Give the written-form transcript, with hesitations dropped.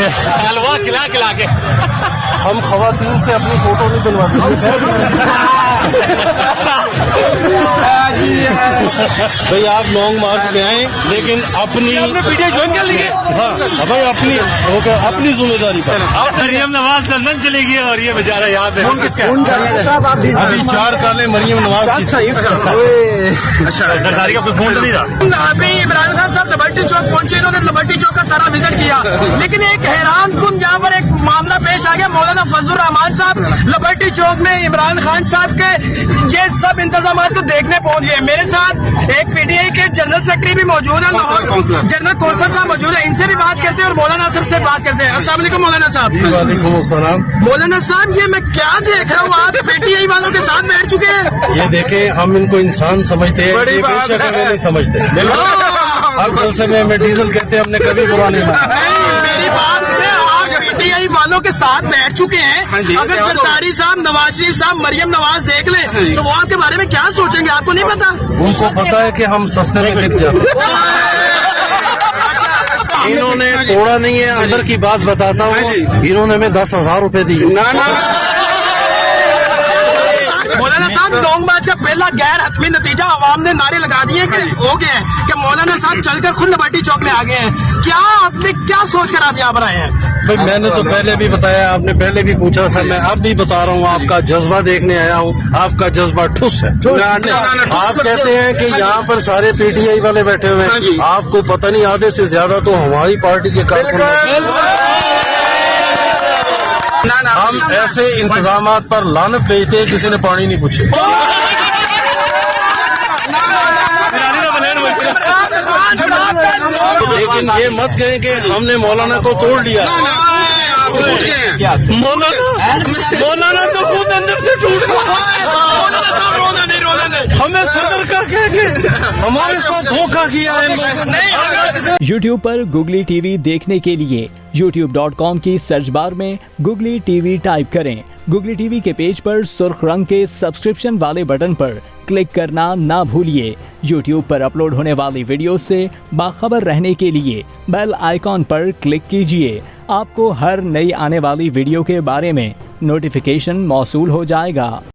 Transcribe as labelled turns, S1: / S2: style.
S1: ہے
S2: حلوا کھلا کھلا کے.
S1: ہم خواتین سے اپنی فوٹو نہیں بنواتے. بھائی آپ لانگ مارچ میں آئیں لیکن اپنی
S2: ویڈیو جوائن کر لیجیے.
S1: ہاں بھائی اپنی ذمہ داری پر.
S2: مریم نواز لندن چلے گئی اور یہ بیچارہ یہاں پہ. کس کا
S1: ابھی 4 کالیں مریم نواز کی.
S2: اچھا زرداری کا کوئی فون تو نہیں تھا.
S3: ابھی عمران خان صاحب لبرٹی چوک پہنچے, انہوں نے لبرٹی چوک کا سارا وزٹ کیا, لیکن ایک حیران کن یہاں پر ایک معاملہ پیش آ گیا. مولانا فضل الرحمان صاحب لبرٹی چوک میں عمران خان صاحب کے یہ سب انتظامات کو دیکھنے پہنچ گئے. میرے ساتھ ایک پی ٹی آئی کے جنرل سیکرٹری بھی موجود ہیں, جنرل کوثر صاحب موجود ہیں. ان سے بھی بات کرتے ہیں اور مولانا صاحب سے بات کرتے ہیں. السلام علیکم مولانا صاحب.
S1: وعلیکم السلام.
S3: مولانا صاحب یہ میں کیا دیکھ رہا ہوں, آپ پی ٹی آئی والوں کے ساتھ بیٹھ چکے ہیں.
S1: یہ دیکھیں ہم ان کو انسان سمجھتے ہیں,
S4: بڑی بات ہے.
S1: نہیں سمجھتے. ہر جلسے میں ہمیں ڈیزل کہتے ہیں, ہم نے کبھی برا نہیں مانا.
S3: میری بات ہے, آپ پی ٹی آئی والوں کے ساتھ بیٹھ چکے ہیں. اگر زرداری صاحب, نواز شریف صاحب, مریم نواز دیکھ لیں تو وہ آپ کے بارے میں کیا سوچیں گے, آپ کو نہیں پتا؟
S1: ان کو پتا ہے کہ ہم سستے میں بک جاتے ہیں. انہوں نے توڑا نہیں ہے. اندر کی بات بتاتا ہوں, انہوں نے ہمیں 10,000 روپے دی.
S3: مولانا صاحب لانگ مارچ کا پہلا غیر حتمی نتیجہ عوام نے نعرے لگا دیے کہ ہو گئے ہیں کہ مولانا صاحب چل کر خود لبرٹی چوک میں آ گئے ہیں. کیا آپ نے کیا سوچ کر آپ یہاں پر آئے ہیں؟
S1: بھائی میں نے تو پہلے بھی بتایا, آپ نے پہلے بھی پوچھا تھا, میں اب بھی بتا رہا ہوں, آپ کا جذبہ دیکھنے آیا ہوں. آپ کا جذبہ ٹھوس ہے. آپ کہتے ہیں کہ یہاں پر سارے پی ٹی آئی والے بیٹھے ہوئے ہیں, آپ کو پتہ نہیں آدھے سے زیادہ تو ہماری پارٹی کے کارکن. ہم ایسے انتظامات پر لعنت بھیجتے ہیں, کسی نے پانی نہیں پوچھے. لیکن یہ مت کہیں کہ ہم نے مولانا کو توڑ لیا. مولانا تو خود اندر سے ٹوٹ گیا. ہمیں صدر کا کہہ کے ہمارے ساتھ دھوکہ کیا ہے.
S5: یوٹیوب پر گوگلی ٹی وی دیکھنے کے لیے youtube.com کی سرچ بار میں گوگلی ٹی وی ٹائپ کریں. گوگلی ٹی وی کے پیج پر سرخ رنگ کے سبسکرپشن والے بٹن پر کلک کرنا نہ بھولیے. یوٹیوب پر اپلوڈ ہونے والی ویڈیو سے باخبر رہنے کے لیے بیل آئیکن پر کلک کیجیے. آپ کو ہر نئی آنے والی ویڈیو کے بارے میں نوٹیفیکیشن موصول ہو جائے گا.